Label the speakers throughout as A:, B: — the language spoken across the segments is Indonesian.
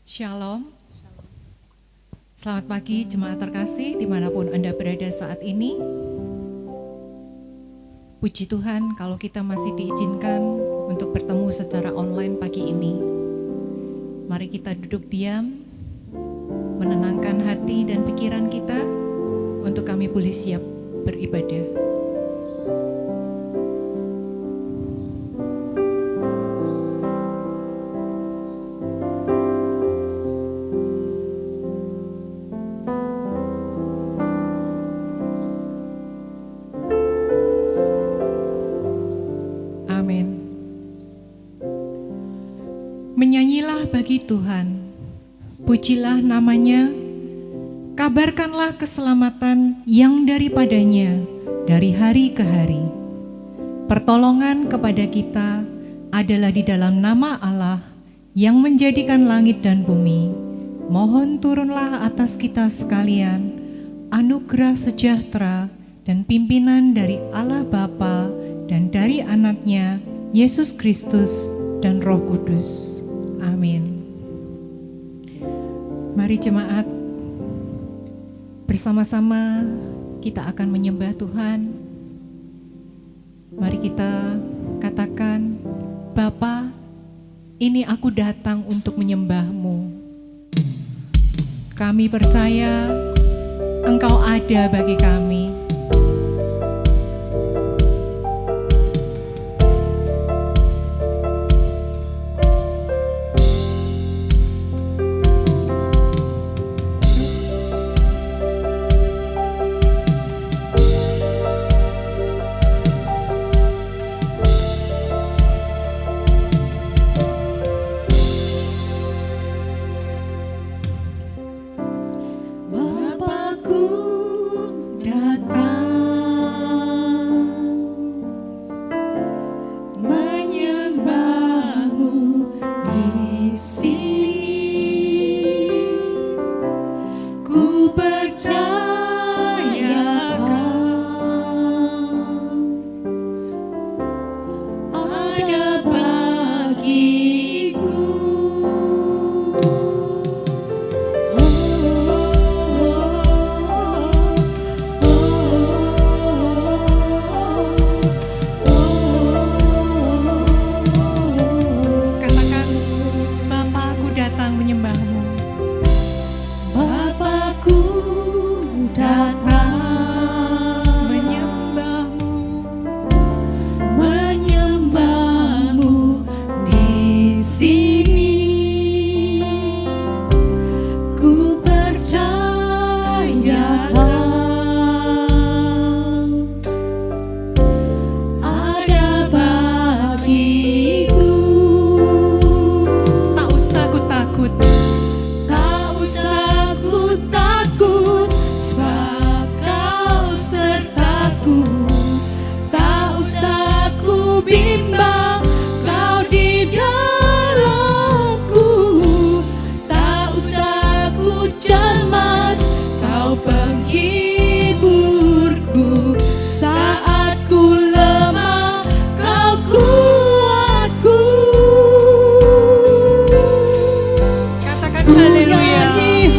A: Shalom. Selamat pagi jemaat terkasih dimanapun Anda berada saat ini. Puji Tuhan kalau kita masih diizinkan untuk bertemu secara online pagi ini. Mari kita duduk diam, menenangkan hati dan pikiran kita untuk kami boleh siap beribadah. Menyanyilah bagi Tuhan, pujilah namanya, kabarkanlah keselamatan yang daripadanya dari hari ke hari. Pertolongan kepada kita adalah di dalam nama Allah yang menjadikan langit dan bumi. Mohon turunlah atas kita sekalian anugerah sejahtera dan pimpinan dari Allah Bapa dan dari anaknya Yesus Kristus dan Roh Kudus. Amin. Mari jemaat, bersama-sama kita akan menyembah Tuhan. Mari kita katakan, Bapa, ini aku datang untuk menyembah-Mu. Kami percaya Engkau ada bagi kami.
B: Haleluya.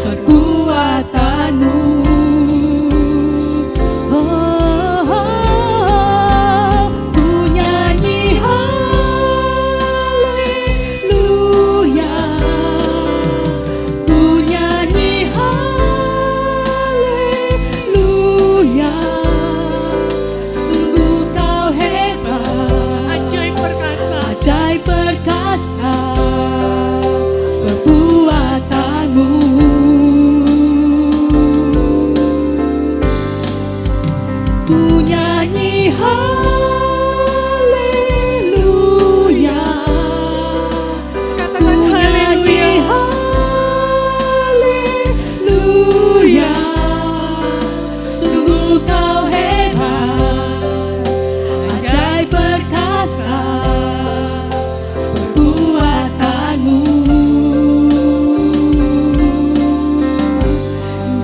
B: perbuatanmu. Ku nyanyi haleluya, ku nyanyi haleluya. Sungguh kau hebat,
A: Ajaib perkasa,
B: ajaib perkasa perbuatanmu. Ku nyanyi haleluya,
A: katakan haleluya.
B: haleluya. Sungguh kau hebat, ajaib perkasa perbuatanmu.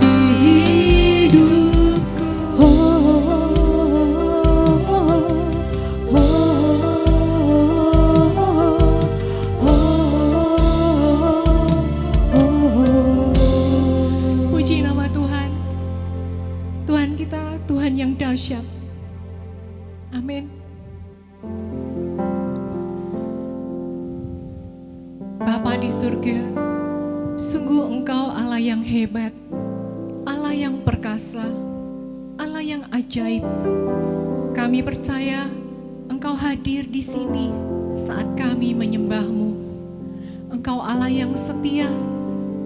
B: Di hidupku,
A: Puji nama Tuhan. Tuhan kita, Tuhan yang dahsyat. Amin. Bapa di surga, sungguh Engkau Allah yang hebat, Allah yang perkasa, Allah yang ajaib. Kami percaya Engkau hadir di sini saat kami menyembah-Mu. Engkau Allah yang setia,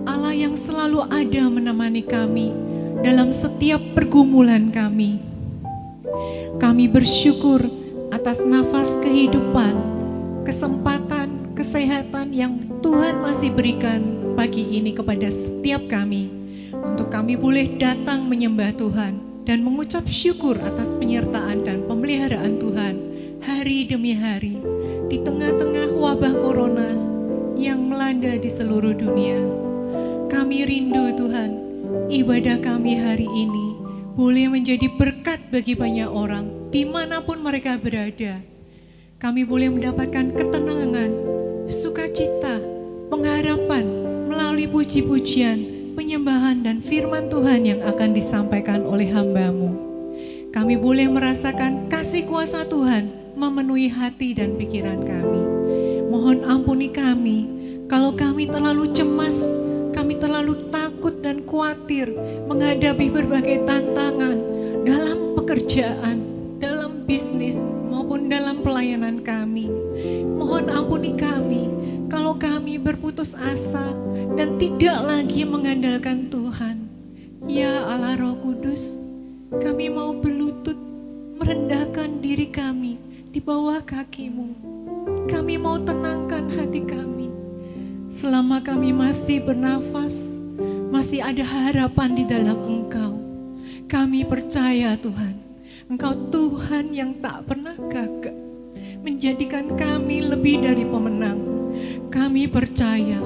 A: Allah yang selalu ada menemani kami dalam setiap pergumulan kami. Kami bersyukur atas nafas kehidupan, kesempatan, kesehatan yang Tuhan masih berikan pagi ini kepada setiap kami, untuk kami boleh datang menyembah Tuhan dan mengucap syukur atas penyertaan dan pemeliharaan Tuhan hari demi hari di tengah-tengah wabah corona yang melanda di seluruh dunia. Kami rindu Tuhan, ibadah kami hari ini boleh menjadi berkat bagi banyak orang dimanapun mereka berada. Kami boleh mendapatkan ketenangan, sukacita, pengharapan melalui puji-pujian, penyembahan dan firman Tuhan yang akan disampaikan oleh hamba-Mu. Kami boleh merasakan kasih kuasa Tuhan memenuhi hati dan pikiran kami. Mohon ampuni kami kalau kami terlalu cemas, kami terlalu takut dan khawatir menghadapi berbagai tantangan dalam pekerjaan, dalam bisnis maupun dalam pelayanan kami. Mohon ampuni kami kalau kami berputus asa dan tidak lagi mengandalkan Tuhan. Ya Allah Roh Kudus, kami mau berlutut merendahkan diri kami di bawah kaki-Mu. Kami mau tenangkan hati kami. Selama kami masih bernafas, masih ada harapan di dalam Engkau. Kami percaya Tuhan, Engkau Tuhan yang tak pernah gagal, menjadikan kami lebih dari pemenang. Kami percaya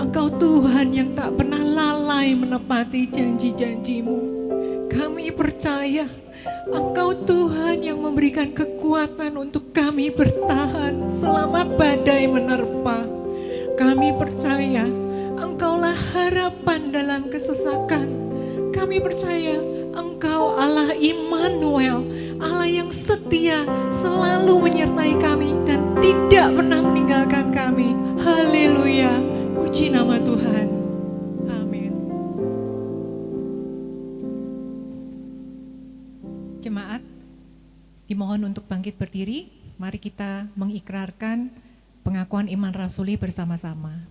A: Engkau Tuhan yang tak pernah lalai menepati janji-janji-Mu. Kami percaya Engkau Tuhan yang memberikan kekuatan untuk kami bertahan selama badai menerpa. Kami percaya Engkaulah harapan dalam kesesakan. Kami percaya Engkau Allah Immanuel, Allah yang setia, selalu menyertai kami dan tidak pernah meninggalkan kami. Haleluya, puji nama Tuhan. Amin. Jemaat, dimohon untuk bangkit berdiri. Mari kita mengikrarkan pengakuan iman rasuli bersama-sama.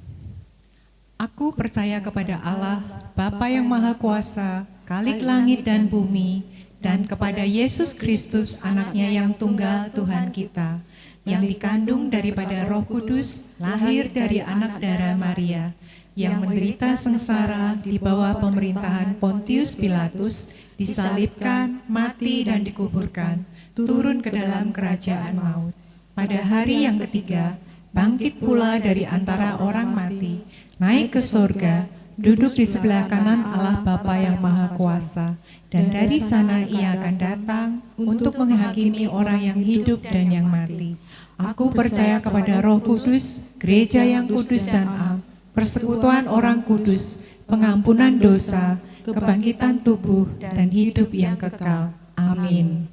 A: Aku percaya kepada Allah, Bapa yang Maha Kuasa, Khalik langit dan bumi, dan kepada Yesus Kristus, Anaknya yang tunggal Tuhan kita, yang dikandung daripada Roh Kudus, lahir dari anak darah Maria, yang menderita sengsara di bawah pemerintahan Pontius Pilatus, disalibkan, mati dan dikuburkan, turun ke dalam kerajaan maut. Pada hari yang ketiga, bangkit pula dari antara orang mati, naik ke surga, duduk di sebelah kanan Allah Bapa yang Maha Kuasa, dan dari sana Ia akan datang untuk menghakimi orang yang hidup dan yang mati. Aku percaya kepada Roh Kudus, gereja yang kudus dan am, persekutuan orang kudus, pengampunan dosa, kebangkitan tubuh, dan hidup yang kekal. Amin.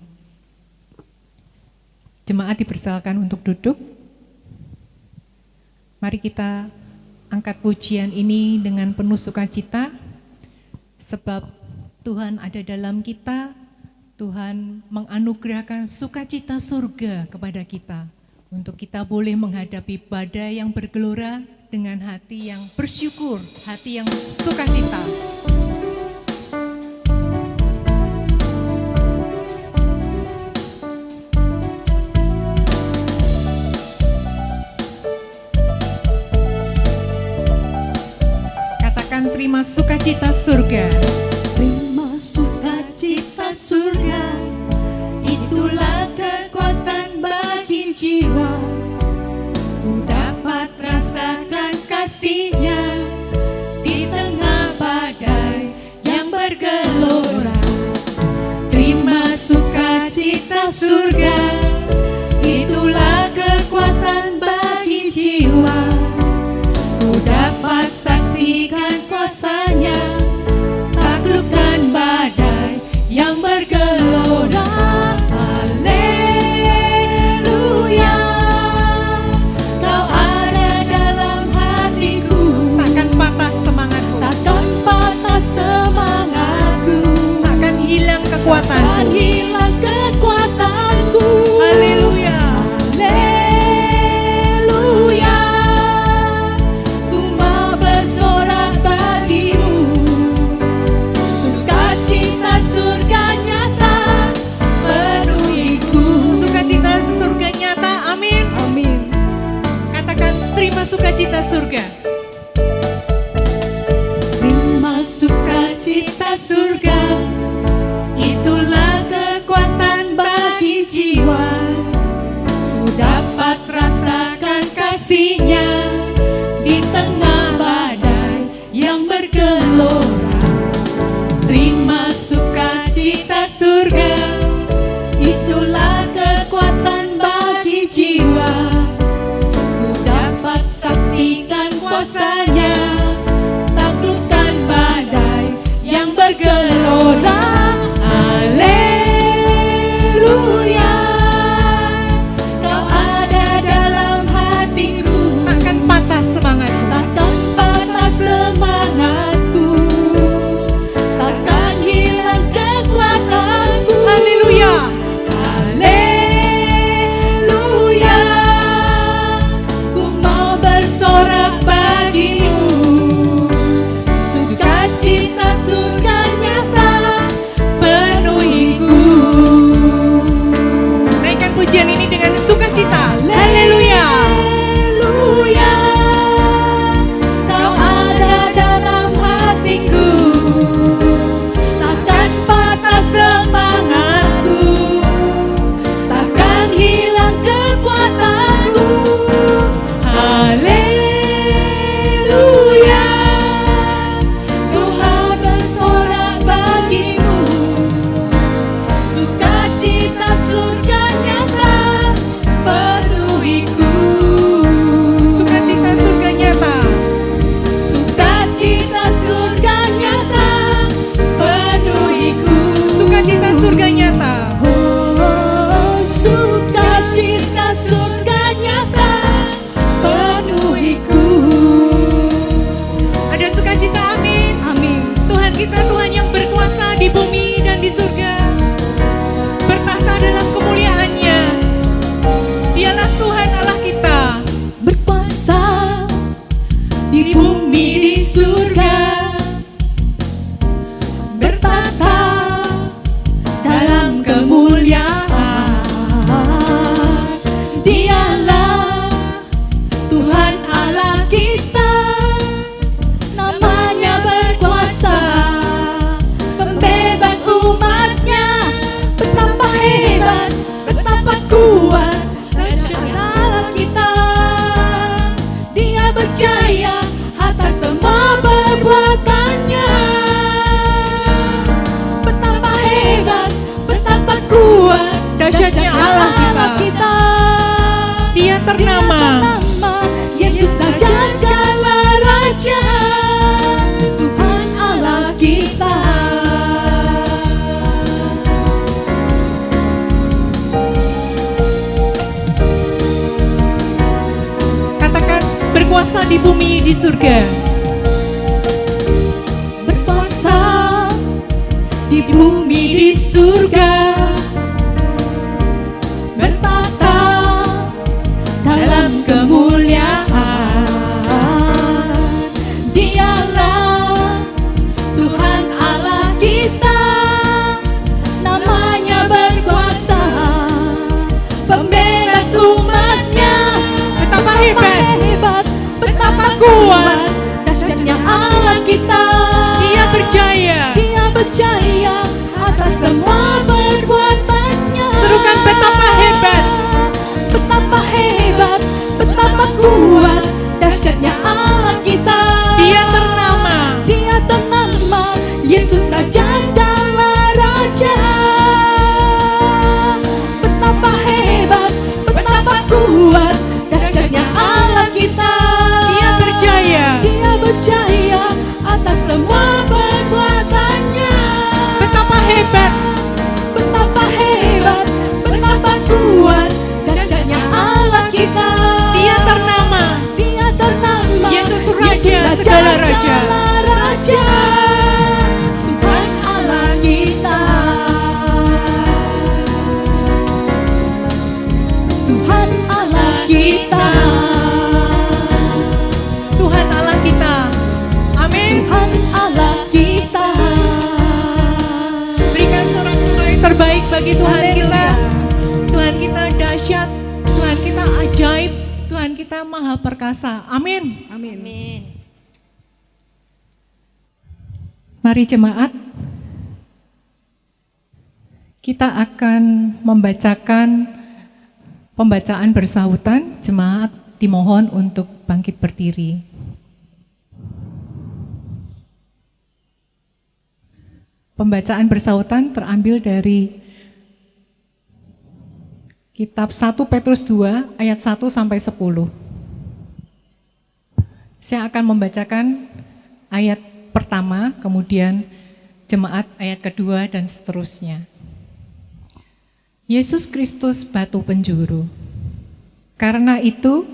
A: Jemaat dipersilakan untuk duduk. Mari kita angkat pujian ini dengan penuh sukacita, sebab Tuhan ada dalam kita. Tuhan menganugerahkan sukacita surga kepada kita, untuk kita boleh menghadapi badai yang bergelora dengan hati yang bersyukur, hati yang sukacita. Katakan, terima sukacita surga.
B: Terima sukacita surga, itulah kekuatan bagi jiwa. Ku dapat rasakan kasih-Nya di tengah badai yang bergelora. Terima sukacita surga, itulah kekuatan bagi jiwa. Ku dapat saksikan kuasa-Nya, taklukkan badai yang bergelora. Haleluya, Kau ada dalam hatiku.
A: Takkan patah semangatku,
B: Takkan patah semangatku,
A: takkan hilang
B: takkan
A: kekuatanku.
B: hilang kekuatanku.
A: Haleluya.
B: Haleluya, ku mau bersorak bagimu. Sukacita surga nyata penuhiku.
A: Sukacita surga nyata, amin.
B: Amin.
A: Katakan, terima sukacita surga.
B: Terima sukacita surga, itulah kekuatan bagi jiwa. Ku dapat rasakan kasih-Nya di tengah badai yang bergelora. Terima sukacita surga, itulah kekuatan bagi jiwa. Ku dapat saksikan kuasa-Nya, taklukkan badai yang bergelora. Haleluya, Kau ada dalam hatiku.
A: Takkan patah semangatku,
B: Takkan patah semangatku, takkan hilang kekuatanku.
A: haleluya.
B: Haleluya, ku mau bersorak bagimu. Sukacita surga nyata penuhiku.
A: Naikkan pujian ini dengan sukacita. Haleluya.
B: Haleluya, Kau ada dalam hatiku. Takkan patah semangatku, takkan hilang kekuatanku. Haleluya, ku mau bersorak bagimu. Sukacita surga nyata penuhiku.
A: Sukacita surga nyata.
B: Sukacita surga nyata penuhiku.
A: Sukacita surga nyata.
B: Oh, sukacita surga nyata penuhiku.
A: Ada sukacita, amin.
B: Amin.
A: Tuhan kita Tuhan yang berkuasa di bumi dan di surga, bertahta dalam kemuliaannya. Dialah Tuhan Allah kita.
B: Berkuasa di bumi di surga, bertata dalam kemuliaan. Dialah Tuhan Allah kita, namanya berkuasa, pembebas umatnya. Betapa hebat, betapa kuat dahsyat Allah kita. Dia berjaya atas semua perbuatannya. Betapa hebat, betapa kuat
A: Dahsyatnya Allah kita. Dia ternama.
B: Yesus Raja segala raja. Tuhan
A: di surga.
B: Berkuasa di bumi di surga, bertata dalam kemuliaan. Dialah Tuhan Allah kita, namanya berkuasa, pembebas umatnya.
A: Betapa hebat,
B: betapa kuat, dahsyatnya Allah kita.
A: Dia berjaya.
B: Dia berjaya atas semua perbuatannya.
A: Serukan betapa hebat,
B: betapa hebat, betapa kuat, dahsyatnya Allah kita.
A: Dia ternama,
B: Yesus Raja segala raja. Betapa hebat, betapa kuat, dahsyatnya Allah kita.
A: Dia
B: berjaya atas semua perbuatannya.
A: betapa hebat,
B: betapa kuat, dahsyatnya Allah kita.
A: Dia ternama, Yesus Raja segala raja.
B: Tuhan Allah kita. Tuhan Allah kita.
A: Tuhan Allah kita. Amin.
B: Tuhan Allah kita.
A: Berikan sorak puji terbaik bagi Tuhan kita. Tuhan kita dahsyat, Tuhan kita ajaib, Tuhan kita maha perkasa. Amin.
B: Amin.
A: Mari jemaat, kita akan membacakan pembacaan bersahutan. Jemaat dimohon untuk bangkit berdiri. Pembacaan bersahutan terambil dari kitab 1 Petrus 2 ayat 1 sampai 10. Saya akan membacakan ayat pertama, kemudian jemaat ayat kedua dan seterusnya. Yesus Kristus batu penjuru. Karena itu,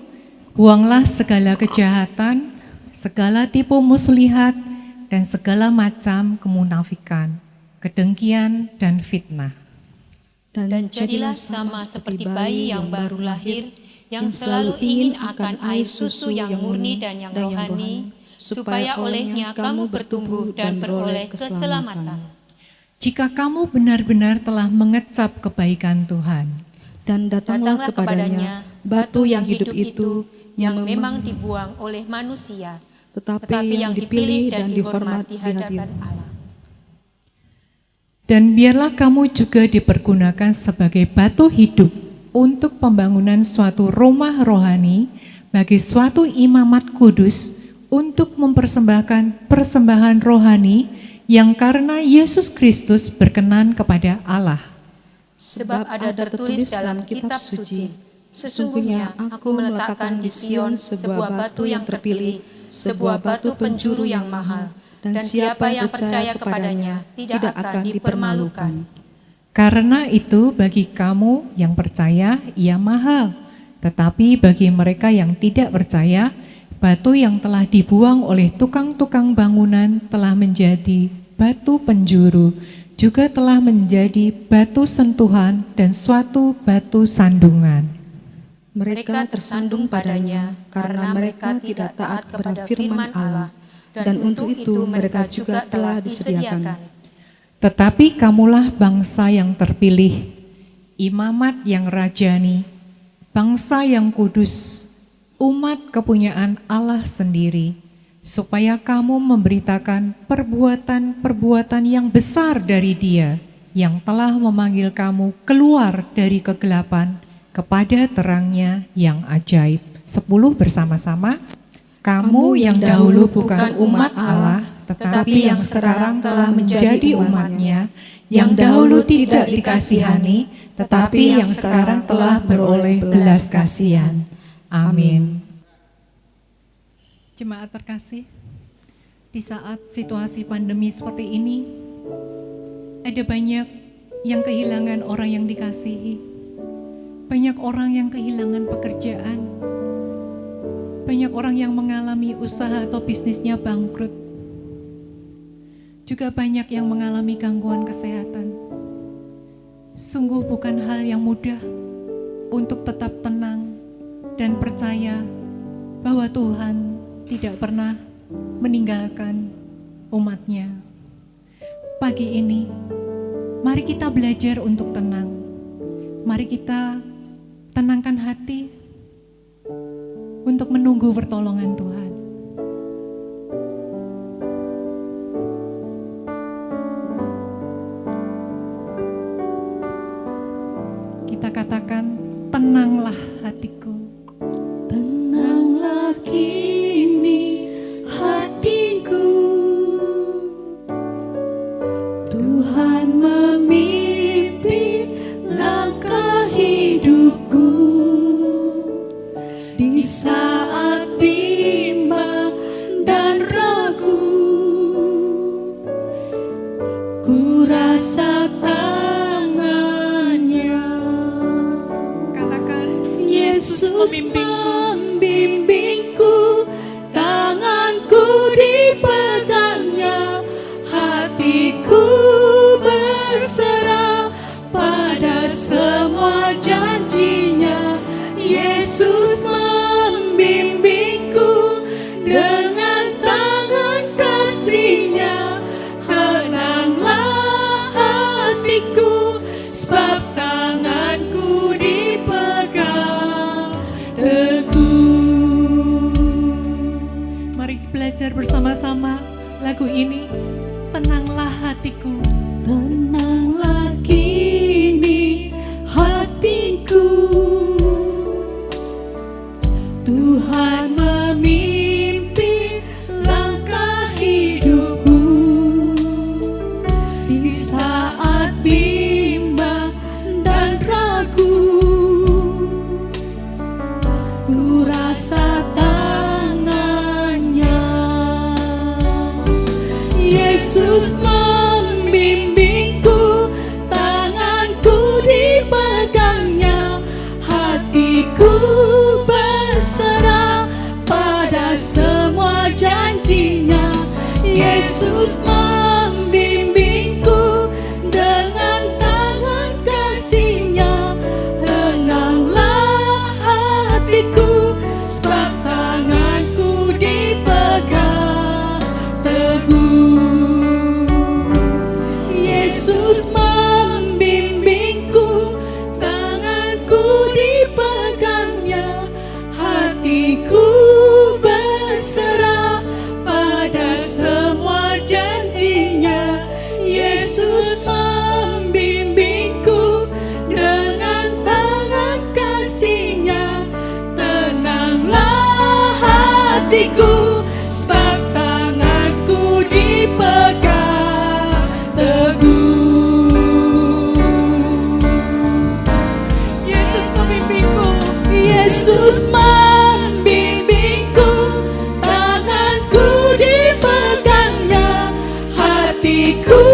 A: buanglah segala kejahatan, segala tipu muslihat, dan segala macam kemunafikan, kedengkian, dan fitnah.
C: Dan jadilah sama seperti bayi yang baru lahir, yang selalu ingin akan air susu yang murni dan yang rohani, supaya olehnya kamu bertumbuh dan beroleh keselamatan.
A: Jika kamu benar-benar telah mengecap kebaikan Tuhan,
C: Dan datanglah kepadanya batu yang hidup itu, yang memang dibuang oleh manusia, tetapi yang dipilih dan dihormati di hadapan Allah.
A: dan biarlah kamu juga dipergunakan sebagai batu hidup untuk pembangunan suatu rumah rohani bagi suatu imamat kudus untuk mempersembahkan persembahan rohani yang karena Yesus Kristus berkenan kepada Allah.
C: Sebab ada tertulis dalam kitab suci, sesungguhnya aku meletakkan di Sion sebuah batu yang terpilih, sebuah batu penjuru yang mahal, dan siapa yang percaya kepadanya tidak akan dipermalukan.
A: Karena itu bagi kamu yang percaya ia mahal, tetapi bagi mereka yang tidak percaya, batu yang telah dibuang oleh tukang-tukang bangunan telah menjadi batu penjuru, juga telah menjadi batu sentuhan dan suatu batu sandungan.
C: Mereka tersandung padanya karena mereka tidak taat kepada firman Allah, dan untuk itu mereka juga telah disediakan.
A: Tetapi kamulah bangsa yang terpilih, imamat yang rajani, bangsa yang kudus, umat kepunyaan Allah sendiri, supaya kamu memberitakan perbuatan-perbuatan yang besar dari Dia, yang telah memanggil kamu keluar dari kegelapan kepada terangnya yang ajaib. 10 bersama-sama. Kamu yang dahulu bukan umat Allah, tetapi yang sekarang telah menjadi umat-Nya, yang dahulu tidak dikasihani, tetapi yang sekarang telah beroleh belas kasihan. Amin. Jemaat terkasih, di saat situasi pandemi seperti ini, ada banyak yang kehilangan orang yang dikasihi, banyak orang yang kehilangan pekerjaan, Banyak orang yang mengalami usaha atau bisnisnya bangkrut. Juga banyak yang mengalami gangguan kesehatan. Sungguh bukan hal yang mudah untuk tetap tenang dan percaya bahwa Tuhan tidak pernah meninggalkan umatnya. Pagi ini, mari kita belajar untuk tenang. Mari kita tenangkan hati untuk menunggu pertolongan Tuhan. Kita katakan, tenanglah hatiku.
B: Tenanglah kini hatiku, Tuhan memimpin langkah hidupku. Di saat bimbang dan ragu, ku rasa tangannya.
A: Katakan,
B: Yesus membimbingku, tanganku dipegangnya, hatiku berserah pada semua janjinya. Yesus membimbingku dengan tangan kasih-Nya. Tenanglah hatiku, sebab tanganku dipegang teguh.
A: mari belajar bersama-sama lagu ini. Tenanglah hatiku.
B: Tenanglah kini hatiku, Tuhan memimpin langkah hidupku. Di saat bimbang dan ragu, ku rasa tangannya. Yesus membimbingku, tanganku dipegangnya, hatiku berserah pada semua janjinya. Yesus membimbingku dengan tangan kasih-Nya. Tenanglah hatiku, sebab tanganku dipegang teguh. Yesus membimbingku, tanganku dipegangnya, hatiku berserah pada semua janjinya. Yesus membimbingku dengan tangan kasih-Nya. Tenanglah hatiku, sebab tanganku dipegang teguh.
A: Yesus membimbingku.
B: Yesus membimbingku, tanganku dipegangnya, hatiku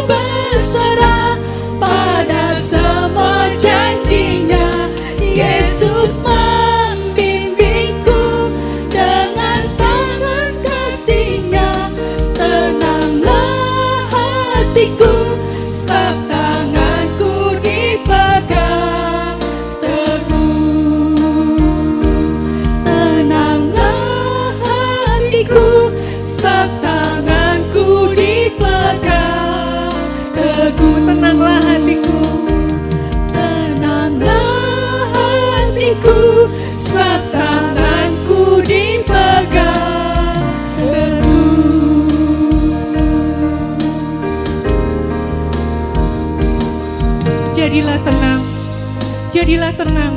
B: berserah pada semua janjinya. Yesus membimbingku dengan tangan kasih-Nya. Tenanglah hatiku, sebab tanganku dipegang teguh. Tenanglah hatiku, sebab tanganku dipegang teguh.
A: Tenanglah hatiku.
B: Tenanglah hatiku, sebab tanganku dipegang teguh.
A: Jadilah tenang. Jadilah tenang.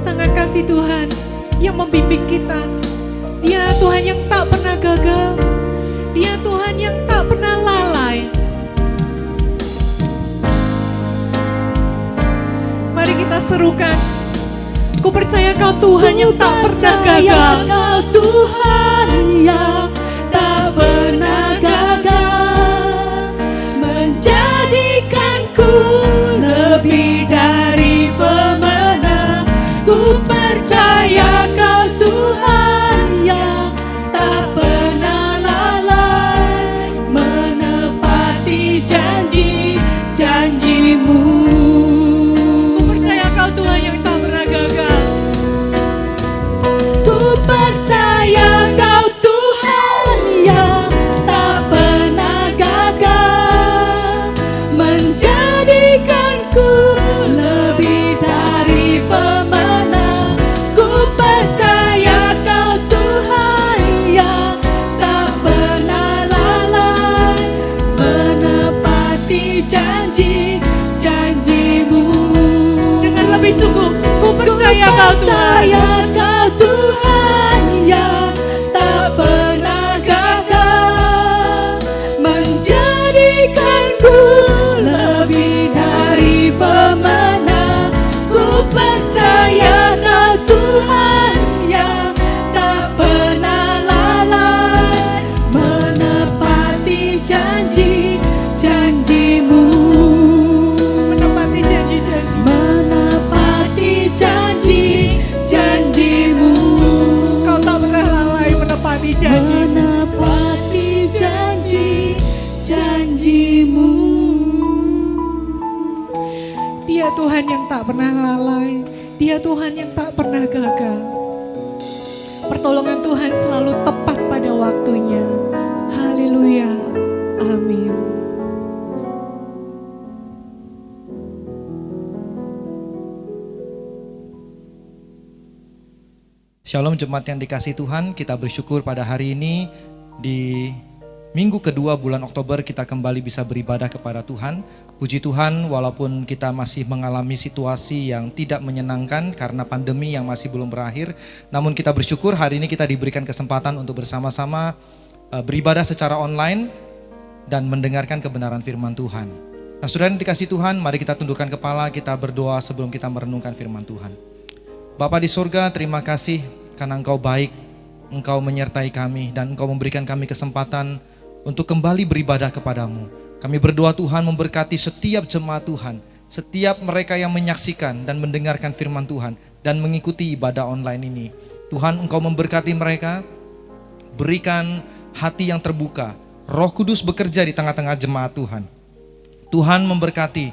A: Tangan kasih Tuhan yang membimbing kita. Dia Tuhan yang tak pernah gagal. Dia Tuhan yang tak pernah lalai. Mari kita serukan. Ku percaya Kau Tuhan yang tak pernah gagal.
B: Kau Tuhan yang tak pernah gagal, menjadikanku lebih dari pemenang. Ku percaya Kau Tuhan menepati janji-janjimu.
D: Dengan lebih sungguh, ku percaya Kau Tuhan.
B: Kau Tuhan yang tak pernah gagal, menjadikanku lebih dari pemenang. Ku percaya Kau Tuhan yang tak pernah lalai, menepati janji-janjimu.
D: Menepati janji-janji.
B: Menepati janji-janjimu.
D: Kau tak pernah lalai menepati janji.
B: Menepati janji-janjimu.
D: Dia Tuhan yang tak pernah lalai. Dia Tuhan yang tak pernah gagal. Pertolongan Tuhan selalu tepat pada waktunya. Haleluya. Amin.
E: Shalom jemaat yang dikasihi Tuhan, kita bersyukur pada hari ini di minggu kedua bulan Oktober kita kembali bisa beribadah kepada Tuhan. Puji Tuhan walaupun kita masih mengalami situasi yang tidak menyenangkan karena pandemi yang masih belum berakhir. Namun kita bersyukur hari ini kita diberikan kesempatan untuk bersama-sama beribadah secara online dan mendengarkan kebenaran firman Tuhan. Nah saudara yang dikasihi Tuhan, mari kita tundukkan kepala, kita berdoa sebelum kita merenungkan firman Tuhan. Bapa di surga, terima kasih karena Engkau baik, Engkau menyertai kami dan Engkau memberikan kami kesempatan untuk kembali beribadah kepadamu. Kami berdoa Tuhan memberkati setiap jemaat Tuhan, setiap mereka yang menyaksikan dan mendengarkan firman Tuhan dan mengikuti ibadah online ini. Tuhan Engkau memberkati mereka, berikan hati yang terbuka, Roh Kudus bekerja di tengah-tengah jemaat Tuhan. Tuhan memberkati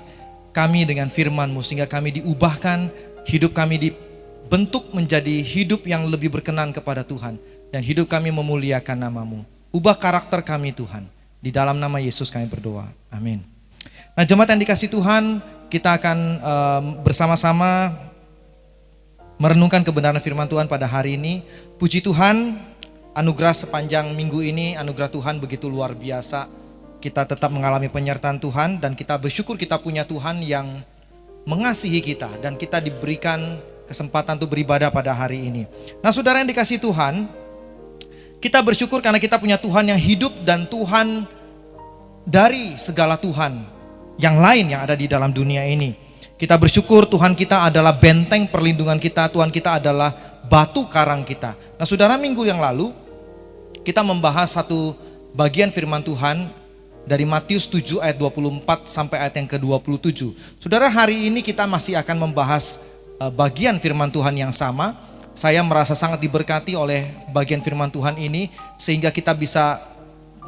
E: kami dengan firman-Mu sehingga kami diubahkan, hidup kami dibentuk menjadi hidup yang lebih berkenan kepada Tuhan. Dan hidup kami memuliakan nama-Mu. Ubah karakter kami Tuhan. Di dalam nama Yesus kami berdoa. Amin. Nah jemaat yang dikasihi Tuhan, kita akan bersama-sama merenungkan kebenaran firman Tuhan pada hari ini. Puji Tuhan, anugerah sepanjang minggu ini, anugerah Tuhan begitu luar biasa. Kita tetap mengalami penyertaan Tuhan dan kita bersyukur kita punya Tuhan yang mengasihi kita. Dan kita diberikan kesempatan untuk beribadah pada hari ini. Nah saudara yang dikasihi Tuhan, kita bersyukur karena kita punya Tuhan yang hidup dan Tuhan dari segala Tuhan yang lain yang ada di dalam dunia ini. Kita bersyukur Tuhan kita adalah benteng perlindungan kita, Tuhan kita adalah batu karang kita. Nah saudara, minggu yang lalu kita membahas satu bagian firman Tuhan dari Matius 7 ayat 24 sampai ayat yang ke-27. Saudara, hari ini kita masih akan membahas bagian firman Tuhan yang sama. Saya merasa sangat diberkati oleh bagian firman Tuhan ini sehingga kita bisa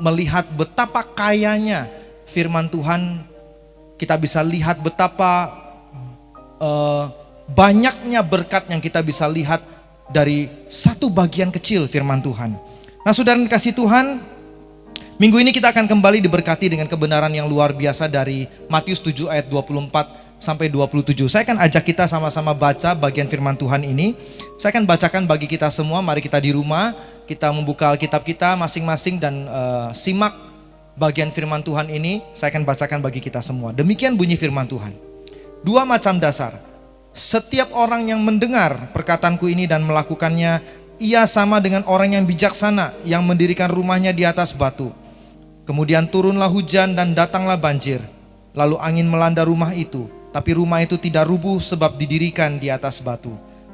E: melihat betapa kayanya firman Tuhan. Kita bisa lihat betapa banyaknya berkat yang kita bisa lihat dari satu bagian kecil firman Tuhan. Nah saudara yang dikasihi Tuhan, minggu ini kita akan kembali diberkati dengan kebenaran yang luar biasa dari Matius 7 ayat 24 sampai 27. Saya akan ajak kita sama-sama baca bagian firman Tuhan ini. Saya akan bacakan bagi kita semua. Mari kita di rumah, kita membuka Alkitab kita masing-masing dan simak bagian firman Tuhan ini. Saya akan bacakan bagi kita semua. Demikian bunyi firman Tuhan. 2 macam dasar. Setiap orang yang mendengar perkataanku ini dan melakukannya, ia sama dengan orang yang bijaksana yang mendirikan rumahnya di atas batu. Kemudian turunlah hujan dan datanglah banjir. Lalu angin melanda rumah itu. Tapi rumah itu tidak rubuh sebab didirikan di atas batu.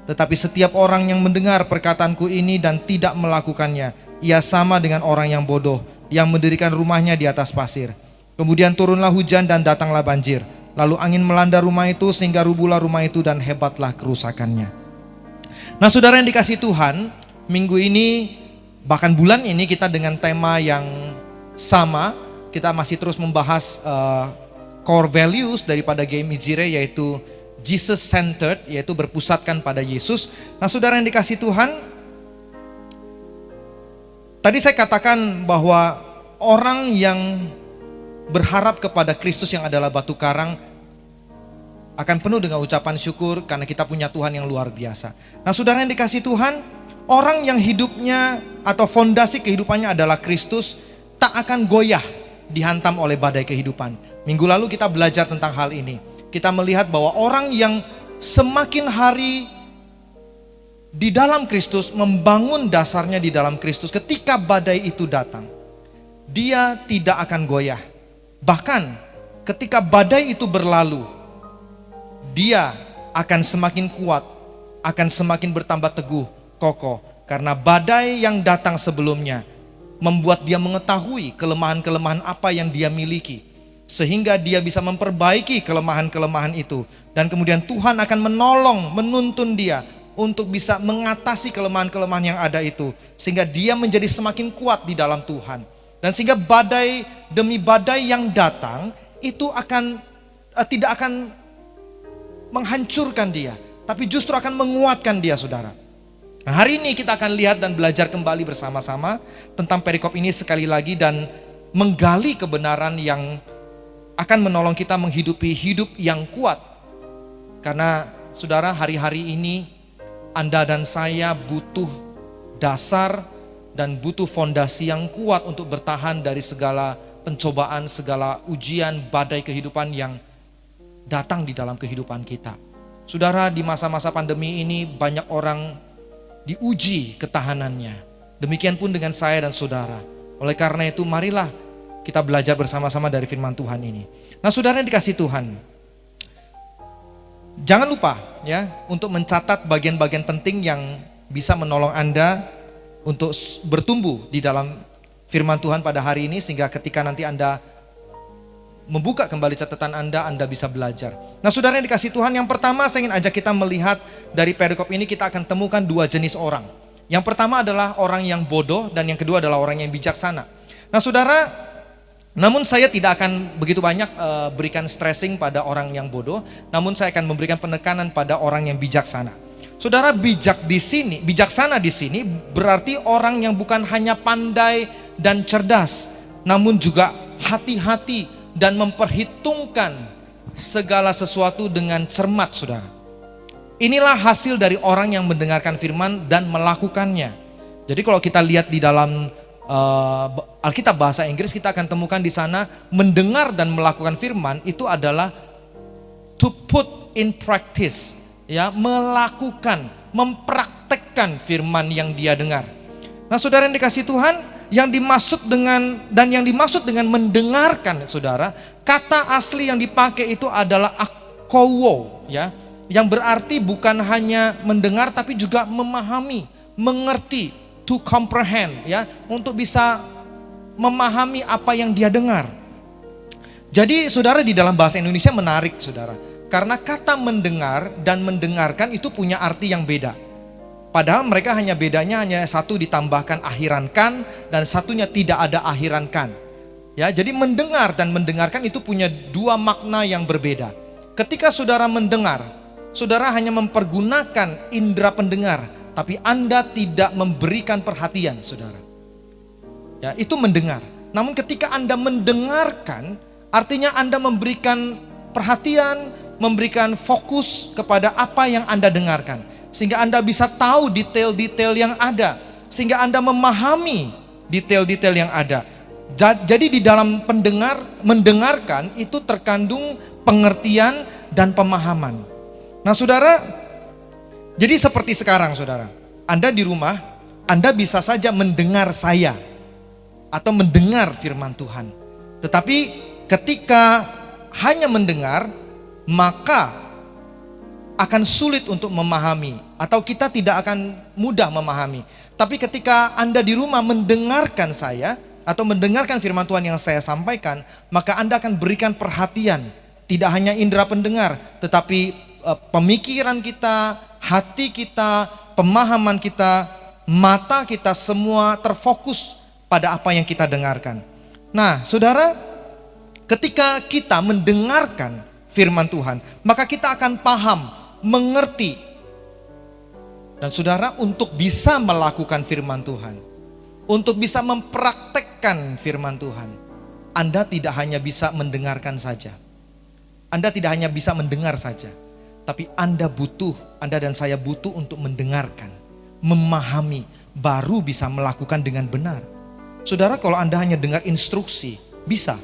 E: Tetapi setiap orang yang mendengar perkataanku ini dan tidak melakukannya, ia sama dengan orang yang bodoh yang mendirikan rumahnya di atas pasir. Kemudian turunlah hujan dan datanglah banjir. Lalu angin melanda rumah itu sehingga rubuhlah rumah itu dan hebatlah kerusakannya. Nah saudara yang dikasihi Tuhan, minggu ini bahkan bulan ini kita dengan tema yang sama. Kita masih terus membahas core values daripada GMI Jire, yaitu Jesus centered, yaitu berpusatkan pada Yesus. Nah saudara yang dikasihi Tuhan, tadi saya katakan bahwa orang yang berharap kepada Kristus yang adalah batu karang akan penuh dengan ucapan syukur karena kita punya Tuhan yang luar biasa. Nah saudara yang dikasihi Tuhan, orang yang hidupnya atau fondasi kehidupannya adalah Kristus tak akan goyah dihantam oleh badai kehidupan. Minggu lalu kita belajar tentang hal ini. Kita melihat bahwa orang yang semakin hari di dalam Kristus, membangun dasarnya di dalam Kristus, ketika badai itu datang, dia tidak akan goyah. Bahkan ketika badai itu berlalu, dia akan semakin kuat, akan semakin bertambah teguh, kokoh. Karena badai yang datang sebelumnya membuat dia mengetahui kelemahan-kelemahan apa yang dia miliki, sehingga dia bisa memperbaiki kelemahan-kelemahan itu. Dan kemudian Tuhan akan menolong, menuntun dia untuk bisa mengatasi kelemahan-kelemahan yang ada itu, sehingga dia menjadi semakin kuat di dalam Tuhan. Dan sehingga badai demi badai yang datang itu tidak akan menghancurkan dia, tapi justru akan menguatkan dia, saudara. Nah, hari ini kita akan lihat dan belajar kembali bersama-sama tentang perikop ini sekali lagi, dan menggali kebenaran yang akan menolong kita menghidupi hidup yang kuat. Karena saudara, hari-hari ini Anda dan saya butuh dasar dan butuh fondasi yang kuat untuk bertahan dari segala pencobaan, segala ujian, badai kehidupan yang datang di dalam kehidupan kita. Saudara, di masa-masa pandemi ini banyak orang diuji ketahanannya. Demikian pun dengan saya dan saudara. Oleh karena itu, marilah kita belajar bersama-sama dari firman Tuhan ini. Nah, saudara yang dikasih Tuhan, jangan lupa ya untuk mencatat bagian-bagian penting yang bisa menolong Anda untuk bertumbuh di dalam firman Tuhan pada hari ini, sehingga ketika nanti Anda membuka kembali catatan Anda bisa belajar. Nah, saudara yang dikasih Tuhan, yang pertama saya ingin ajak kita melihat dari perikop ini, kita akan temukan dua jenis orang. Yang pertama adalah orang yang bodoh, dan yang kedua adalah orang yang bijaksana. Nah, saudara, namun saya tidak akan begitu banyak berikan stressing pada orang yang bodoh, namun saya akan memberikan penekanan pada orang yang bijaksana. Saudara, bijaksana di sini berarti orang yang bukan hanya pandai dan cerdas, namun juga hati-hati dan memperhitungkan segala sesuatu dengan cermat, saudara. Inilah hasil dari orang yang mendengarkan firman dan melakukannya. Jadi kalau kita lihat di dalam Alkitab bahasa Inggris, kita akan temukan di sana mendengar dan melakukan firman itu adalah to put in practice, ya, melakukan, mempraktekkan firman yang dia dengar. Nah, saudara yang dikasih Tuhan, yang dimaksud dengan mendengarkan, saudara, kata asli yang dipakai itu adalah akowo, ya, yang berarti bukan hanya mendengar tapi juga memahami, mengerti, to comprehend, ya, untuk bisa memahami apa yang dia dengar. Jadi saudara, di dalam bahasa Indonesia menarik, saudara, karena kata mendengar dan mendengarkan itu punya arti yang beda. Padahal mereka bedanya hanya satu ditambahkan akhiran kan, dan satunya tidak ada akhiran kan. Ya, jadi mendengar dan mendengarkan itu punya dua makna yang berbeda. Ketika saudara mendengar, saudara hanya mempergunakan indera pendengar, tapi Anda tidak memberikan perhatian, saudara. Ya, itu mendengar. Namun ketika Anda mendengarkan, artinya Anda memberikan perhatian, memberikan fokus kepada apa yang Anda dengarkan, sehingga Anda bisa tahu detail-detail yang ada, sehingga Anda memahami detail-detail yang ada. Jadi di dalam mendengarkan itu terkandung pengertian dan pemahaman. Nah, saudara, jadi seperti sekarang, saudara, Anda di rumah, Anda bisa saja mendengar saya atau mendengar firman Tuhan. Tetapi ketika hanya mendengar, maka akan sulit untuk memahami, atau kita tidak akan mudah memahami. Tapi ketika Anda di rumah mendengarkan saya atau mendengarkan firman Tuhan yang saya sampaikan, maka Anda akan berikan perhatian. Tidak hanya indera pendengar, tetapi pemikiran kita, hati kita, pemahaman kita, mata kita, semua terfokus pada apa yang kita dengarkan. Nah, saudara, ketika kita mendengarkan firman Tuhan, maka kita akan paham, mengerti. Dan saudara, untuk bisa melakukan firman Tuhan, untuk bisa mempraktekkan firman Tuhan, Anda tidak hanya bisa mendengarkan saja. Anda tidak hanya bisa mendengar saja, tapi Anda dan saya butuh untuk mendengarkan, memahami, baru bisa melakukan dengan benar. Saudara, kalau Anda hanya dengar instruksi, bisa.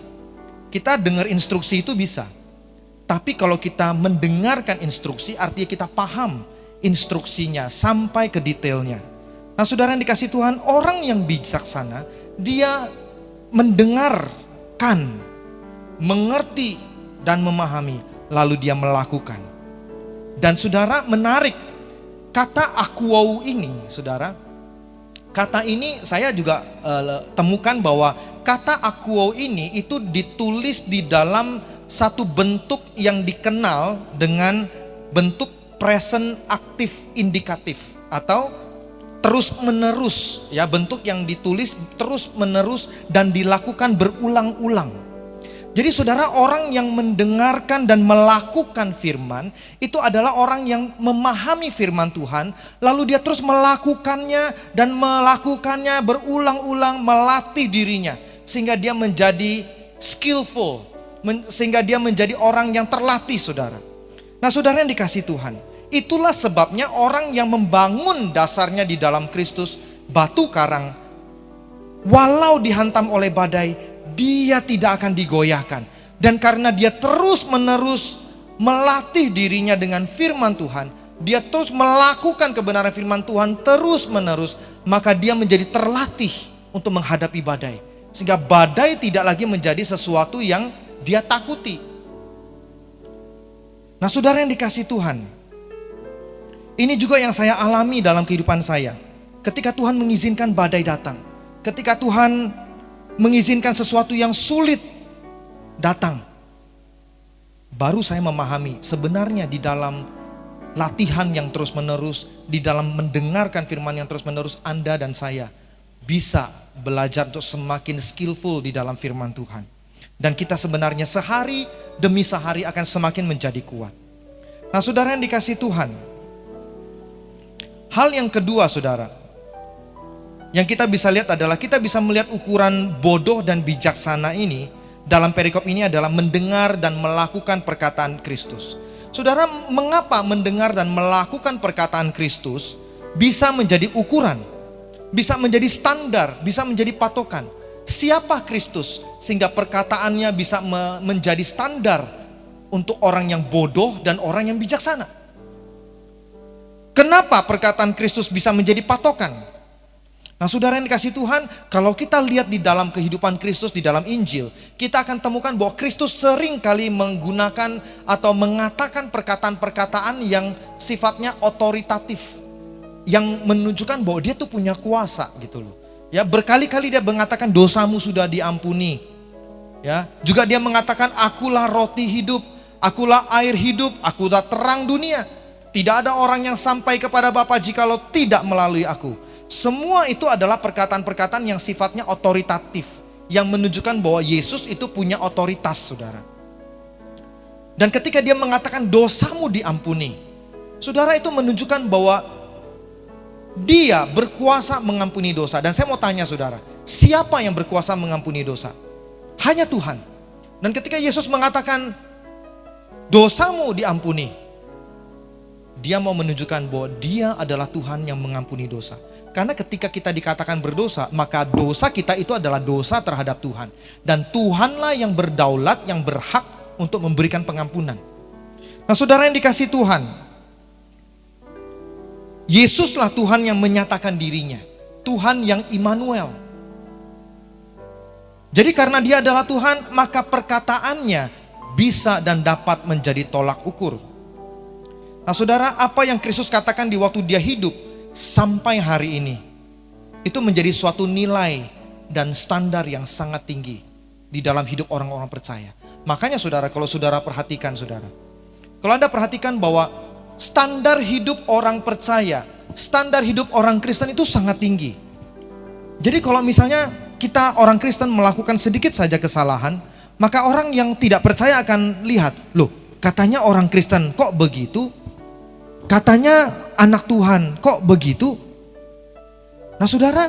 E: Kita dengar instruksi itu bisa. Tapi kalau kita mendengarkan instruksi, artinya kita paham instruksinya sampai ke detailnya. Nah, saudara yang dikasih Tuhan, orang yang bijaksana, dia mendengarkan, mengerti, dan memahami, lalu dia melakukan. Dan saudara, menarik, kata akuau ini, saudara, kata ini saya juga temukan bahwa kata akuau ini itu ditulis di dalam satu bentuk yang dikenal dengan bentuk present aktif indikatif atau terus menerus, ya, bentuk yang ditulis terus menerus dan dilakukan berulang-ulang. Jadi saudara, orang yang mendengarkan dan melakukan firman itu adalah orang yang memahami firman Tuhan, lalu dia terus melakukannya dan melakukannya berulang-ulang, melatih dirinya sehingga dia menjadi skillful, sehingga dia menjadi orang yang terlatih, saudara. Nah, saudara yang dikasih Tuhan, itulah sebabnya orang yang membangun dasarnya di dalam Kristus, batu karang, walau dihantam oleh badai, dia tidak akan digoyahkan. Dan karena dia terus menerus melatih dirinya dengan firman Tuhan, dia terus melakukan kebenaran firman Tuhan terus menerus, maka dia menjadi terlatih untuk menghadapi badai. Sehingga badai tidak lagi menjadi sesuatu yang dia takuti. Nah, saudara yang dikasih Tuhan, ini juga yang saya alami dalam kehidupan saya. Ketika Tuhan mengizinkan badai datang, ketika Tuhan mengizinkan sesuatu yang sulit datang, baru saya memahami sebenarnya di dalam latihan yang terus menerus, di dalam mendengarkan firman yang terus menerus, Anda dan saya bisa belajar untuk semakin skillful di dalam firman Tuhan. Dan kita sebenarnya sehari demi sehari akan semakin menjadi kuat. Nah, saudara yang dikasih Tuhan, hal yang kedua, saudara, yang kita bisa lihat adalah kita bisa melihat ukuran bodoh dan bijaksana ini dalam perikop ini adalah mendengar dan melakukan perkataan Kristus. Saudara, mengapa mendengar dan melakukan perkataan Kristus bisa menjadi ukuran, bisa menjadi standar, bisa menjadi patokan? Siapa Kristus sehingga perkataannya bisa menjadi standar untuk orang yang bodoh dan orang yang bijaksana? Kenapa perkataan Kristus bisa menjadi patokan? Nah, saudara yang dikasih Tuhan, kalau kita lihat di dalam kehidupan Kristus di dalam Injil, kita akan temukan bahwa Kristus sering kali menggunakan atau mengatakan perkataan-perkataan yang sifatnya otoritatif, yang menunjukkan bahwa dia tuh punya kuasa gitu loh. Ya, berkali-kali dia mengatakan dosamu sudah diampuni. Ya, juga dia mengatakan akulah roti hidup, akulah air hidup, akulah terang dunia. Tidak ada orang yang sampai kepada Bapa jikalau tidak melalui aku. Semua itu adalah perkataan-perkataan yang sifatnya otoritatif, yang menunjukkan bahwa Yesus itu punya otoritas, saudara. Dan ketika dia mengatakan dosamu diampuni, saudara, itu menunjukkan bahwa dia berkuasa mengampuni dosa. Dan saya mau tanya saudara, siapa yang berkuasa mengampuni dosa? Hanya Tuhan. Dan ketika Yesus mengatakan dosamu diampuni, dia mau menunjukkan bahwa dia adalah Tuhan yang mengampuni dosa. Karena ketika kita dikatakan berdosa, maka dosa kita itu adalah dosa terhadap Tuhan. Dan Tuhanlah yang berdaulat, yang berhak untuk memberikan pengampunan. Nah, saudara yang dikasih Tuhan, Yesuslah Tuhan yang menyatakan dirinya, Tuhan yang Immanuel. Jadi karena dia adalah Tuhan, maka perkataannya bisa dan dapat menjadi tolak ukur. Nah, saudara, apa yang Kristus katakan di waktu dia hidup sampai hari ini, itu menjadi suatu nilai dan standar yang sangat tinggi di dalam hidup orang-orang percaya. Makanya saudara, kalau saudara perhatikan saudara, kalau Anda perhatikan bahwa standar hidup orang percaya, standar hidup orang Kristen itu sangat tinggi. Jadi kalau misalnya kita orang Kristen melakukan sedikit saja kesalahan, maka orang yang tidak percaya akan lihat, loh, katanya orang Kristen kok begitu? Katanya anak Tuhan kok begitu? Nah, saudara,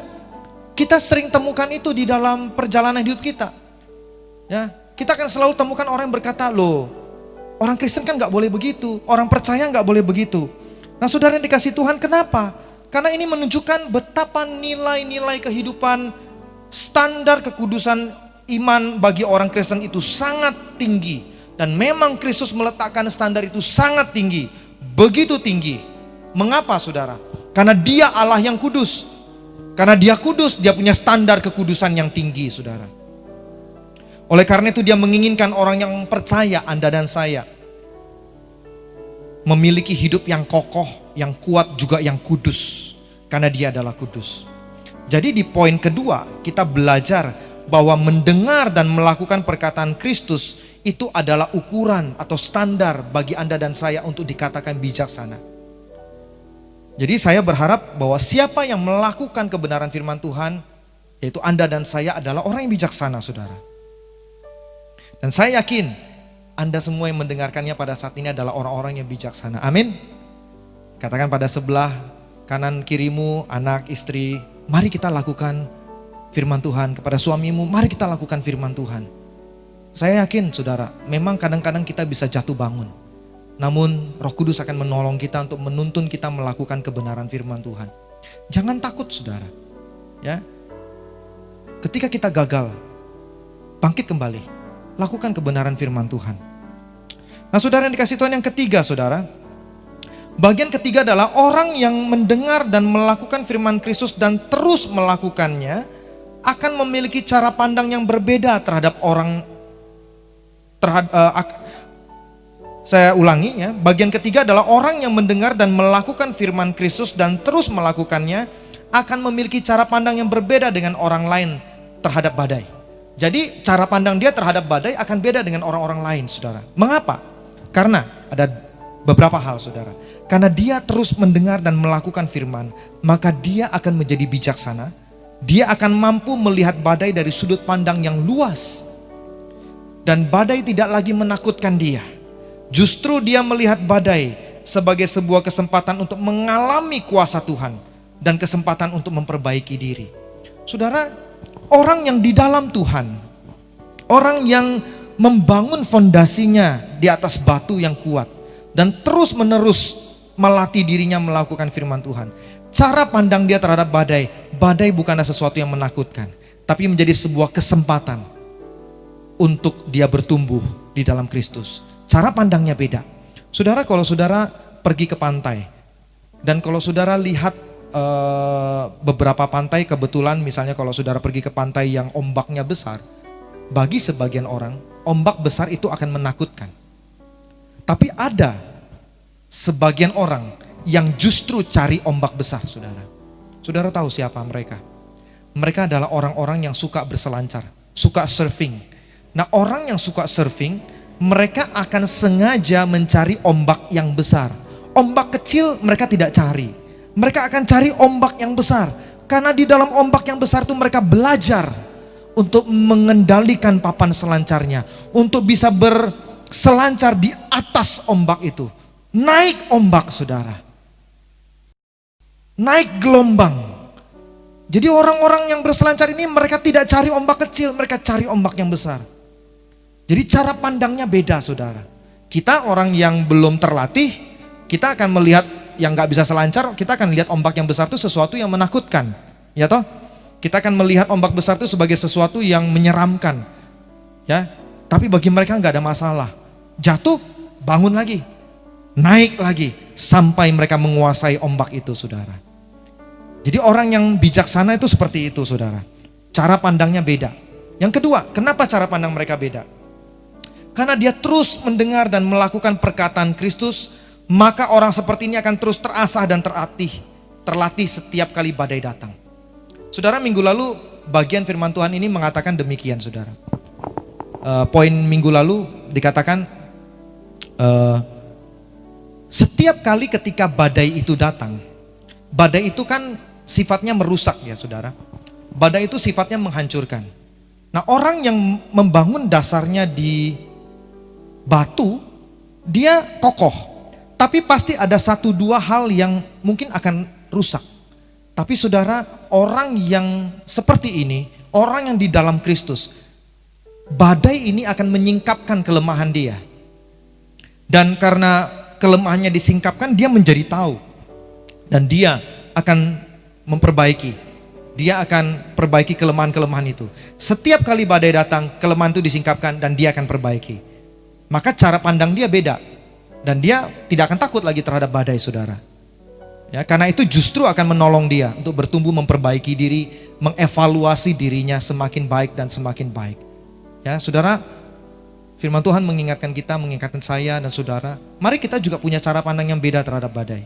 E: kita sering temukan itu di dalam perjalanan hidup kita. Ya, kita akan selalu temukan orang yang berkata, loh, orang Kristen kan gak boleh begitu, orang percaya gak boleh begitu. Nah, saudara yang dikasih Tuhan, kenapa? Karena ini menunjukkan betapa nilai-nilai kehidupan, standar kekudusan iman bagi orang Kristen itu sangat tinggi. Dan memang Kristus meletakkan standar itu sangat tinggi. Begitu tinggi. Mengapa saudara? Karena dia Allah yang kudus. Karena dia kudus, dia punya standar kekudusan yang tinggi saudara. Oleh karena itu dia menginginkan orang yang percaya, Anda dan saya, memiliki hidup yang kokoh, yang kuat, juga yang kudus. Karena dia adalah kudus. Jadi di poin kedua kita belajar bahwa mendengar dan melakukan perkataan Kristus itu adalah ukuran atau standar bagi Anda dan saya untuk dikatakan bijaksana. Jadi saya berharap bahwa siapa yang melakukan kebenaran firman Tuhan, yaitu Anda dan saya, adalah orang yang bijaksana saudara. Dan saya yakin Anda semua yang mendengarkannya pada saat ini adalah orang-orang yang bijaksana. Amin. Katakan pada sebelah kanan kirimu, anak, istri, mari kita lakukan firman Tuhan. Kepada suamimu, mari kita lakukan firman Tuhan. Saya yakin saudara, memang kadang-kadang kita bisa jatuh bangun. Namun Roh Kudus akan menolong kita untuk menuntun kita melakukan kebenaran firman Tuhan. Jangan takut saudara. Ya. Ketika kita gagal, bangkit kembali. Lakukan kebenaran firman Tuhan. Nah saudara yang dikasih Tuhan, yang ketiga saudara. Bagian ketiga adalah orang yang mendengar dan melakukan firman Kristus dan terus melakukannya akan memiliki cara pandang yang berbeda terhadap orang. Saya ulangi ya. Bagian ketiga adalah orang yang mendengar dan melakukan firman Kristus dan terus melakukannya akan memiliki cara pandang yang berbeda dengan orang lain terhadap badai. Jadi cara pandang dia terhadap badai akan beda dengan orang-orang lain saudara. Mengapa? Karena ada beberapa hal saudara. Karena dia terus mendengar dan melakukan firman, maka dia akan menjadi bijaksana. Dia akan mampu melihat badai dari sudut pandang yang luas. Dan badai tidak lagi menakutkan dia. Justru dia melihat badai sebagai sebuah kesempatan untuk mengalami kuasa Tuhan dan kesempatan untuk memperbaiki diri. Saudara, orang yang di dalam Tuhan, orang yang membangun fondasinya di atas batu yang kuat dan terus-menerus melatih dirinya melakukan firman Tuhan. Cara pandang dia terhadap badai, badai bukanlah sesuatu yang menakutkan, tapi menjadi sebuah kesempatan untuk dia bertumbuh di dalam Kristus. Cara pandangnya beda. Saudara, kalau saudara pergi ke pantai dan kalau saudara lihat beberapa pantai, kebetulan misalnya kalau saudara pergi ke pantai yang ombaknya besar, bagi sebagian orang ombak besar itu akan menakutkan. Tapi ada sebagian orang yang justru cari ombak besar saudara. Saudara tahu siapa mereka? Mereka adalah orang-orang yang suka berselancar, suka surfing. Nah orang yang suka surfing, mereka akan sengaja mencari ombak yang besar. Ombak kecil mereka tidak cari. Mereka akan cari ombak yang besar. Karena di dalam ombak yang besar itu mereka belajar untuk mengendalikan papan selancarnya. Untuk bisa berselancar di atas ombak itu. Naik ombak saudara. Naik gelombang. Jadi orang-orang yang berselancar ini mereka tidak cari ombak kecil, mereka cari ombak yang besar. Jadi cara pandangnya beda saudara. Kita orang yang belum terlatih, kita akan melihat yang gak bisa selancar, kita akan lihat ombak yang besar itu sesuatu yang menakutkan. Ya toh? Kita akan melihat ombak besar itu sebagai sesuatu yang menyeramkan. Ya, tapi bagi mereka gak ada masalah. Jatuh, bangun lagi. Naik lagi sampai mereka menguasai ombak itu saudara. Jadi orang yang bijaksana itu seperti itu saudara. Cara pandangnya beda. Yang kedua, kenapa cara pandang mereka beda? Karena dia terus mendengar dan melakukan perkataan Kristus, maka orang seperti ini akan terus terasah dan terlatih setiap kali badai datang. Saudara, minggu lalu bagian firman Tuhan ini mengatakan demikian saudara. Poin minggu lalu dikatakan setiap kali ketika badai itu datang, badai itu kan sifatnya merusak ya saudara. Badai itu sifatnya menghancurkan. Nah orang yang membangun dasarnya di batu, dia kokoh. Tapi pasti ada 1-2 hal yang mungkin akan rusak. Tapi saudara, orang yang seperti ini, orang yang di dalam Kristus, badai ini akan menyingkapkan kelemahan dia. Dan karena kelemahannya disingkapkan, dia menjadi tahu. Dan dia akan memperbaiki. dia akan perbaiki kelemahan-kelemahan itu. Setiap kali badai datang, kelemahan itu disingkapkan dan dia akan perbaiki. Maka cara pandang dia beda. Dan dia tidak akan takut lagi terhadap badai, saudara. Ya, karena itu justru akan menolong dia untuk bertumbuh, memperbaiki diri, mengevaluasi dirinya semakin baik dan semakin baik. Ya, saudara, firman Tuhan mengingatkan kita, mengingatkan saya dan saudara, mari kita juga punya cara pandang yang beda terhadap badai.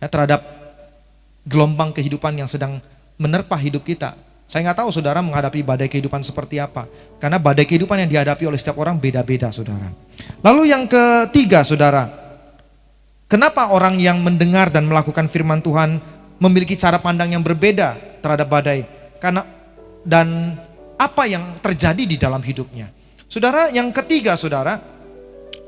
E: Ya, terhadap gelombang kehidupan yang sedang menerpa hidup kita. Saya nggak tahu saudara menghadapi badai kehidupan seperti apa. Karena badai kehidupan yang dihadapi oleh setiap orang beda-beda, saudara. Lalu yang ketiga, saudara, kenapa orang yang mendengar dan melakukan firman Tuhan memiliki cara pandang yang berbeda terhadap badai? Karena dan apa yang terjadi di dalam hidupnya. Saudara, yang ketiga, saudara,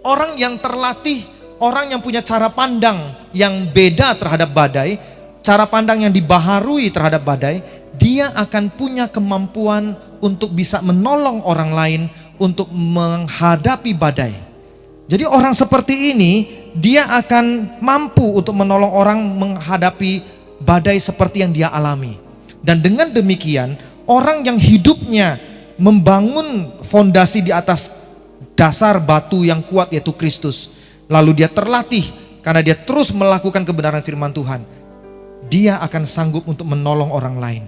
E: orang yang terlatih, orang yang punya cara pandang yang beda terhadap badai, cara pandang yang dibaharui terhadap badai, dia akan punya kemampuan untuk bisa menolong orang lain untuk menghadapi badai. Jadi orang seperti ini, dia akan mampu untuk menolong orang menghadapi badai seperti yang dia alami. Dan dengan demikian, orang yang hidupnya membangun fondasi di atas dasar batu yang kuat yaitu Kristus, lalu dia terlatih karena dia terus melakukan kebenaran firman Tuhan, dia akan sanggup untuk menolong orang lain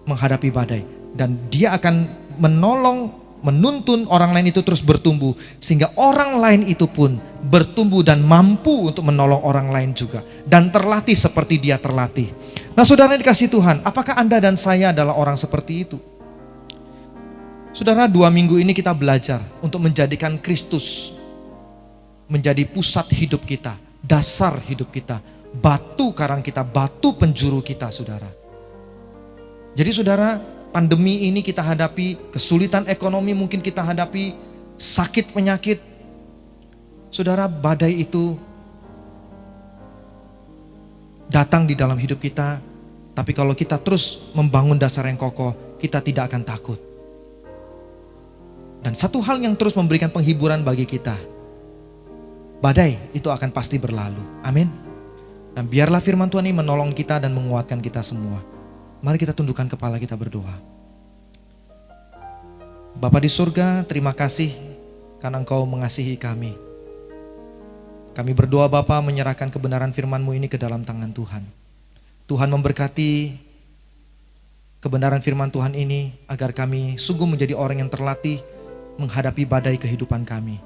E: menghadapi badai. Dan dia akan menolong, menuntun orang lain itu terus bertumbuh, sehingga orang lain itu pun bertumbuh dan mampu untuk menolong orang lain juga, dan terlatih seperti dia terlatih. Nah, saudara yang dikasihi Tuhan, apakah Anda dan saya adalah orang seperti itu? Saudara, 2 minggu ini kita belajar untuk menjadikan Kristus menjadi pusat hidup kita, dasar hidup kita, batu karang kita, batu penjuru kita, saudara. Jadi saudara, pandemi ini kita hadapi, kesulitan ekonomi mungkin kita hadapi, sakit penyakit. Saudara, badai itu datang di dalam hidup kita, tapi kalau kita terus membangun dasar yang kokoh, kita tidak akan takut. Dan satu hal yang terus memberikan penghiburan bagi kita, badai itu akan pasti berlalu. Amin. Dan biarlah firman Tuhan ini menolong kita dan menguatkan kita semua. Mari kita tundukkan kepala kita berdoa. Bapa di surga, terima kasih karena Engkau mengasihi kami. Kami berdoa Bapa, menyerahkan kebenaran firman-Mu ini ke dalam tangan Tuhan. Tuhan memberkati kebenaran firman Tuhan ini agar kami sungguh menjadi orang yang terlatih menghadapi badai kehidupan kami.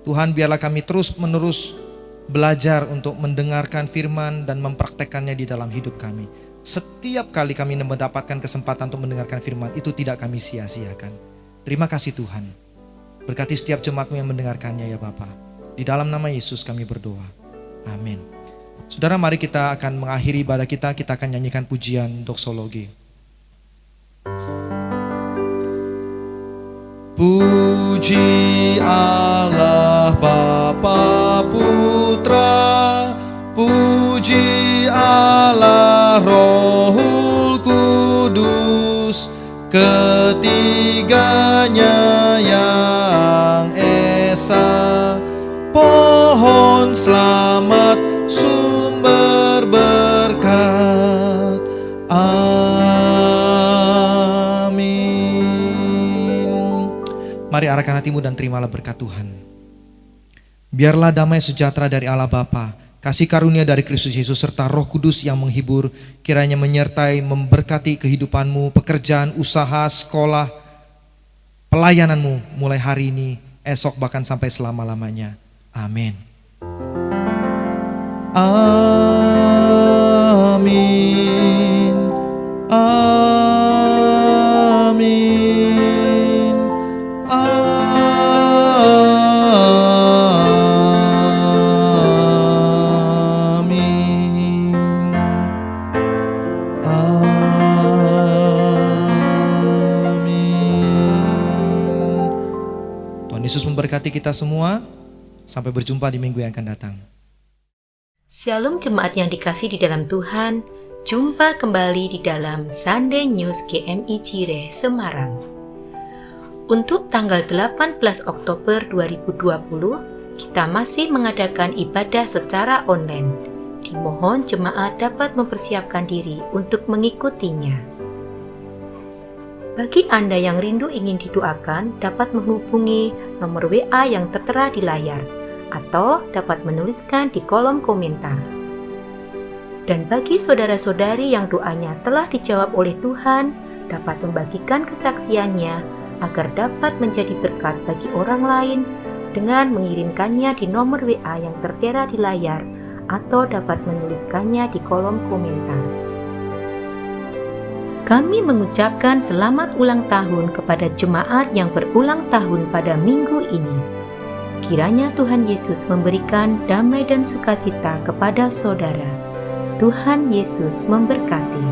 E: Tuhan, biarlah kami terus-menerus belajar untuk mendengarkan firman dan mempraktekkannya di dalam hidup kami. Setiap kali kami mendapatkan kesempatan untuk mendengarkan firman, itu tidak kami sia-siakan. Terima kasih Tuhan. Berkati setiap jemaat-Mu yang mendengarkannya ya Bapa. Di dalam nama Yesus kami berdoa. Amin. Saudara, mari kita akan mengakhiri ibadah kita. Kita akan nyanyikan pujian doksologi. Puji Allah Bapa Putra, puji Allah Rohul Kudus, ketiganya yang esa, pohon selamat, sumber berkat. Mari arahkan hatimu dan terimalah berkat Tuhan. Biarlah damai sejahtera dari Allah Bapa, kasih karunia dari Kristus Yesus serta Roh Kudus yang menghibur, kiranya menyertai, memberkati kehidupanmu, pekerjaan, usaha, sekolah, pelayananmu mulai hari ini, esok bahkan sampai selama-lamanya. Amin. Amin. Amin. Yesus memberkati kita semua. Sampai berjumpa di minggu yang akan datang.
C: Shalom jemaat yang dikasih di dalam Tuhan. Jumpa kembali di dalam Sunday News GMI Cire Semarang. Untuk tanggal 18 Oktober 2020, kita masih mengadakan ibadah secara online Dimohon jemaat dapat mempersiapkan diri untuk mengikutinya. Bagi Anda yang rindu ingin didoakan, dapat menghubungi nomor WA yang tertera di layar atau dapat menuliskan di kolom komentar. Dan bagi saudara-saudari yang doanya telah dijawab oleh Tuhan, dapat membagikan kesaksiannya agar dapat menjadi berkat bagi orang lain dengan mengirimkannya di nomor WA yang tertera di layar atau dapat menuliskannya di kolom komentar. Kami mengucapkan selamat ulang tahun kepada jemaat yang berulang tahun pada minggu ini. Kiranya Tuhan Yesus memberikan damai dan sukacita kepada saudara. Tuhan Yesus memberkati.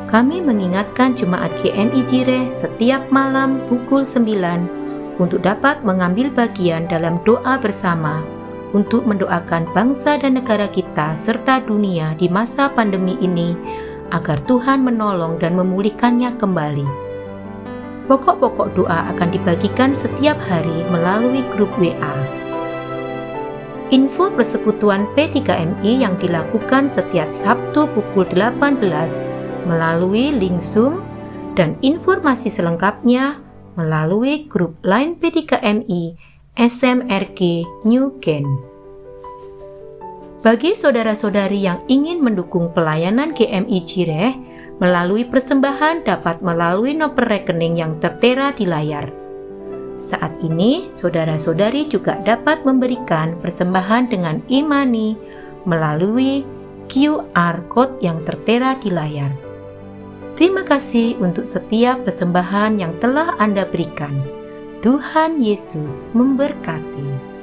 C: Kami mengingatkan jemaat GMI Jireh setiap malam pukul 9 untuk dapat mengambil bagian dalam doa bersama untuk mendoakan bangsa dan negara kita serta dunia di masa pandemi ini agar Tuhan menolong dan memulihkannya kembali. Pokok-pokok doa akan dibagikan setiap hari melalui grup WA. Info persekutuan P3MI yang dilakukan setiap Sabtu pukul 18 melalui link Zoom dan informasi selengkapnya melalui grup Line P3MI SMRG New Gen. Bagi saudara-saudari yang ingin mendukung pelayanan GMI Jireh melalui persembahan dapat melalui nomor rekening yang tertera di layar. Saat ini, saudara-saudari juga dapat memberikan persembahan dengan e-money melalui QR Code yang tertera di layar. Terima kasih untuk setiap persembahan yang telah Anda berikan. Tuhan Yesus memberkati.